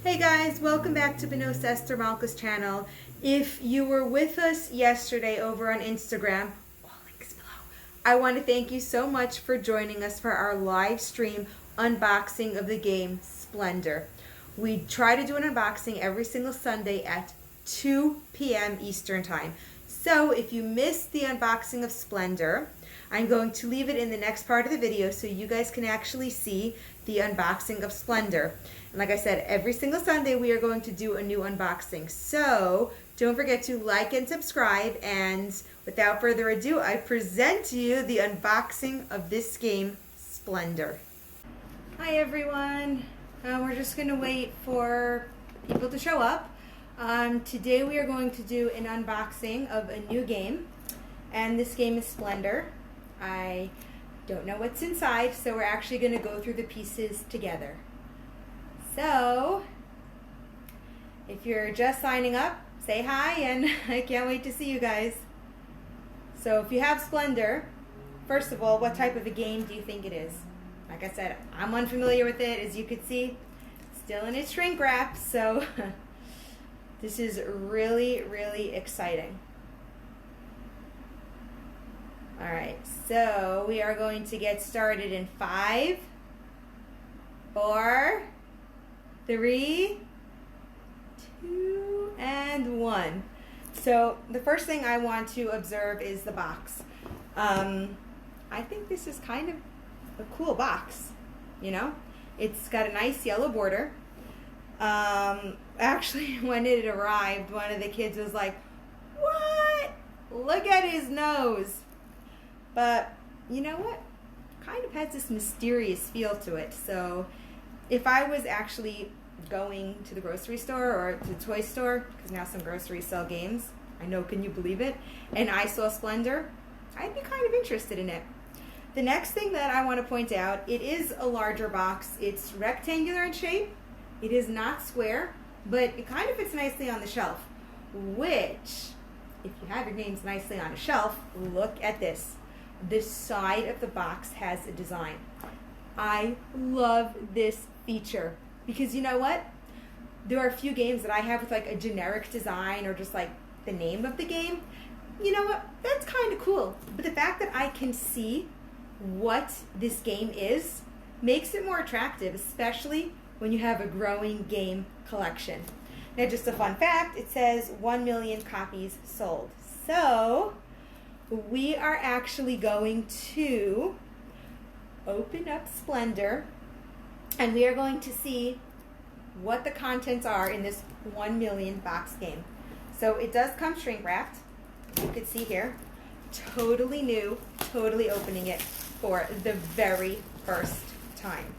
Hey guys, welcome back to Benos Esther Malka's channel. If you were with us yesterday over on Instagram, all links below, I want to thank you so much for joining us for our live stream unboxing of the game Splendor. We try to do an unboxing every single Sunday at 2 p.m. Eastern Time. So if you missed the unboxing of Splendor, I'm going to leave it in the next part of the video so you guys can actually see the unboxing of Splendor. And like I said, every single Sunday we are going to do a new unboxing. So don't forget to like and subscribe. And without further ado, I present to you the unboxing of this game, Splendor. Hi everyone. We're just going to wait for people to show up. Today we are going to do an unboxing of a new game. And this game is Splendor. I don't know what's inside, so we're actually going to go through the pieces together. So, if you're just signing up, say hi, and I can't wait to see you guys. So if you have Splendor, first of all, what type of a game do you think it is? Like I said, I'm unfamiliar with it, as you can see. Still in its shrink wrap, so this is really, really exciting. Alright, so we are going to get started in 5, 4, 3, 2, and 1. So the first thing I want to observe is the box. I think this is kind of a cool box, you know? It's got a nice yellow border. Actually, when it arrived, one of the kids was like, "What? Look at his nose." But you know what? Kind of has this mysterious feel to it. So if I was actually going to the grocery store or to the toy store, because now some groceries sell games, I know, can you believe it? And I saw Splendor, I'd be kind of interested in it. The next thing that I want to point out, it is a larger box. It's rectangular in shape. It is not square, but it kind of fits nicely on the shelf, which, if you have your games nicely on a shelf, look at this. This side of the box has a design. I love this feature because you know what? There are a few games that I have with like a generic design or just like the name of the game. You know what? That's kind of cool. But the fact that I can see what this game is makes it more attractive, especially when you have a growing game collection. Now, just a fun fact, it says 1 million copies sold. So we are actually going to open up Splendor and we are going to see what the contents are in this 1 million box game. So it does come shrink wrapped, you can see here. Totally new, totally opening it for the very first time.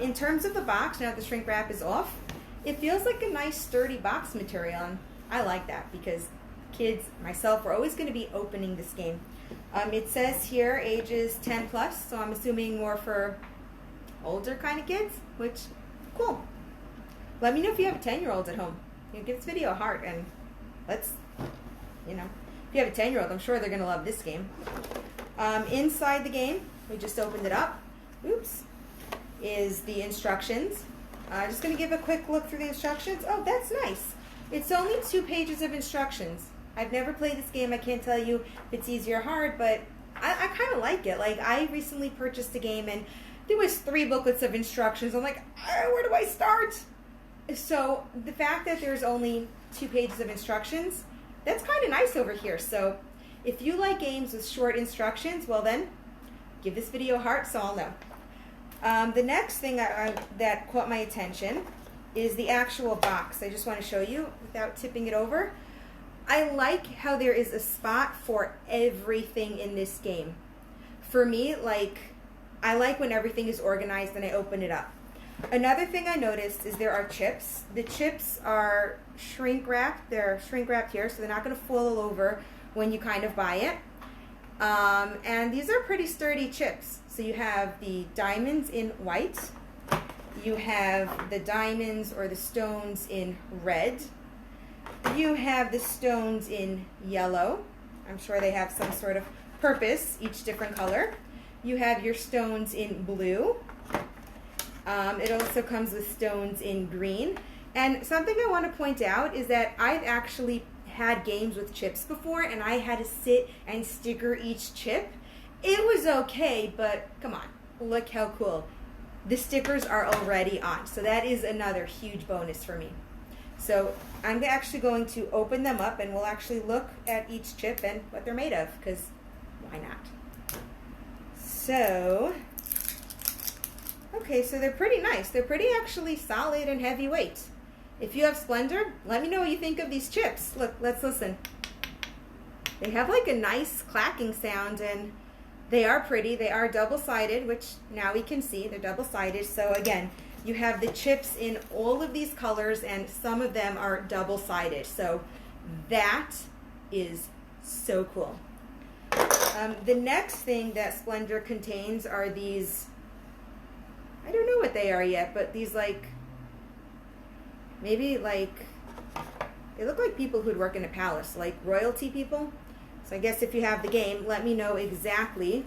In terms of the box, now that the shrink wrap is off, it feels like a nice sturdy box material, and I like that because kids, myself, we're always going to be opening this game. It says here ages 10 plus, so I'm assuming more for older kind of kids, which, cool. Let me know if you have a 10-year-old at home. You know, give this video a heart, and let's, you know, if you have a 10-year-old, I'm sure they're going to love this game. Inside the game, we just opened it up, oops, is the instructions. Just going to give a quick look through the instructions. Oh, that's nice. It's only 2 pages of instructions. I've never played this game. I can't tell you if it's easy or hard, but I kind of like it. Like, I recently purchased a game, and there was 3 booklets of instructions. I'm like, where do I start? So the fact that there's only 2 pages of instructions, that's kind of nice over here. So if you like games with short instructions, well then, give this video a heart so I'll know. The next thing that caught my attention is the actual box. I just want to show you without tipping it over. I like how there is a spot for everything in this game. For me, like, I like when everything is organized and I open it up. Another thing I noticed is there are chips. The chips are shrink wrapped. They're shrink wrapped here, so they're not going to fall over when you kind of buy it. And these are pretty sturdy chips. So you have the diamonds in white. You have the diamonds or the stones in red. You have the stones in yellow. I'm sure they have some sort of purpose, each different color. You have your stones in blue. It also comes with stones in green. And something I want to point out is that I've actually had games with chips before, and I had to sit and sticker each chip. It was okay, but come on, look how cool. The stickers are already on, so that is another huge bonus for me. So I'm actually going to open them up, and we'll actually look at each chip and what they're made of, because why not? So, okay, so they're pretty nice. They're pretty actually solid and heavyweight. If you have Splendor, let me know what you think of these chips. Look, let's listen. They have like a nice clacking sound, and they are pretty. They are double-sided, which now we can see they're double-sided. So again, you have the chips in all of these colors, and some of them are double-sided. So that is so cool. The next thing that Splendor contains are these, I don't know what they are yet, but these like, maybe like, they look like people who'd work in a palace, like royalty people. So I guess if you have the game, let me know exactly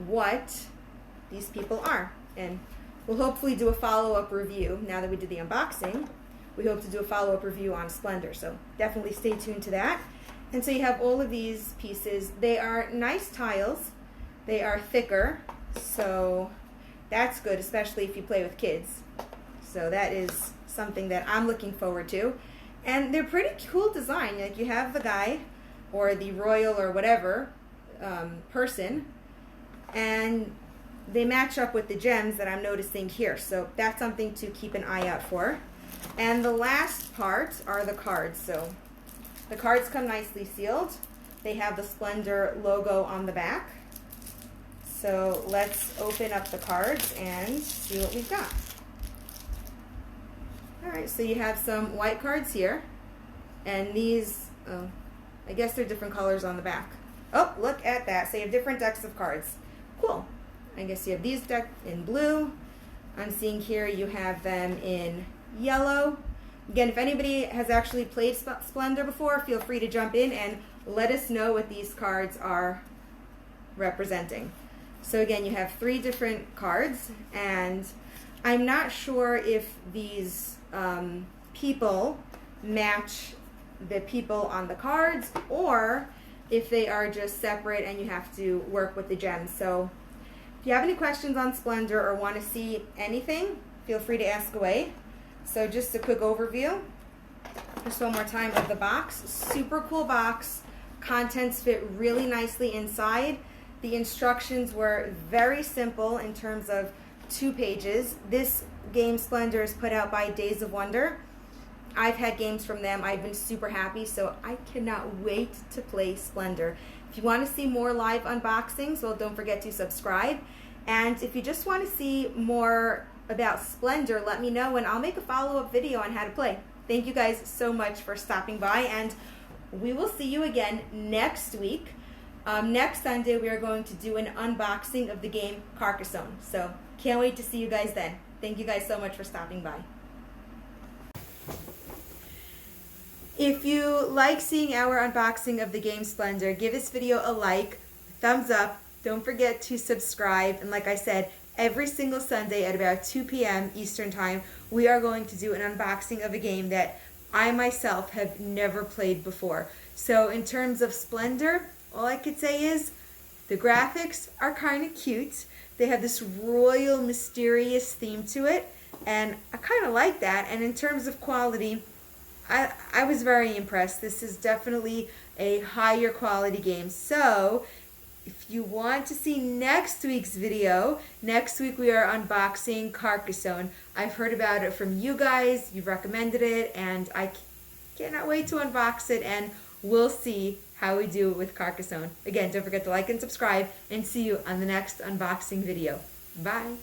what these people are. And we'll hopefully do a follow-up review. Now that we did the unboxing, we hope to do a follow-up review on Splendor. So definitely stay tuned to that. And so you have all of these pieces. They are nice tiles. They are thicker, so that's good, especially if you play with kids. So that is something that I'm looking forward to. And they're pretty cool design. Like, you have the guy or the royal or whatever person, and they match up with the gems that I'm noticing here. So that's something to keep an eye out for. And the last part are the cards. So the cards come nicely sealed. They have the Splendor logo on the back. So let's open up the cards and see what we've got. Alright, so you have some white cards here. And these, I guess they're different colors on the back. Oh, look at that. So you have different decks of cards. Cool. I guess you have these decks in blue. I'm seeing here you have them in yellow. Again, if anybody has actually played Splendor before, feel free to jump in and let us know what these cards are representing. So again, you have 3 different cards, and I'm not sure if these people match the people on the cards, or if they are just separate and you have to work with the gems. So if you have any questions on Splendor or want to see anything, feel free to ask away. So just a quick overview, just one more time, of the box. Super cool box. Contents fit really nicely inside. The instructions were very simple in terms of 2 pages. This game, Splendor, is put out by Days of Wonder. I've had games from them. I've been super happy, so I cannot wait to play Splendor. If you want to see more live unboxings, well, don't forget to subscribe. And if you just want to see more about Splendor, let me know, and I'll make a follow-up video on how to play. Thank you guys so much for stopping by, and we will see you again next week. Next Sunday, we are going to do an unboxing of the game Carcassonne. So can't wait to see you guys then. Thank you guys so much for stopping by. If you like seeing our unboxing of the game Splendor, give this video a like, thumbs up. Don't forget to subscribe. And like I said, every single Sunday at about 2 p.m. Eastern Time, we are going to do an unboxing of a game that I myself have never played before. So in terms of Splendor, all I could say is the graphics are kind of cute. They have this royal, mysterious theme to it, and I kind of like that. And in terms of quality, I was very impressed. This is definitely a higher quality game. So if you want to see next week's video, next week we are unboxing Carcassonne. I've heard about it from you guys, you've recommended it, and I cannot wait to unbox it, and we'll see how we do with Carcassonne. Again, don't forget to like and subscribe, and see you on the next unboxing video. Bye.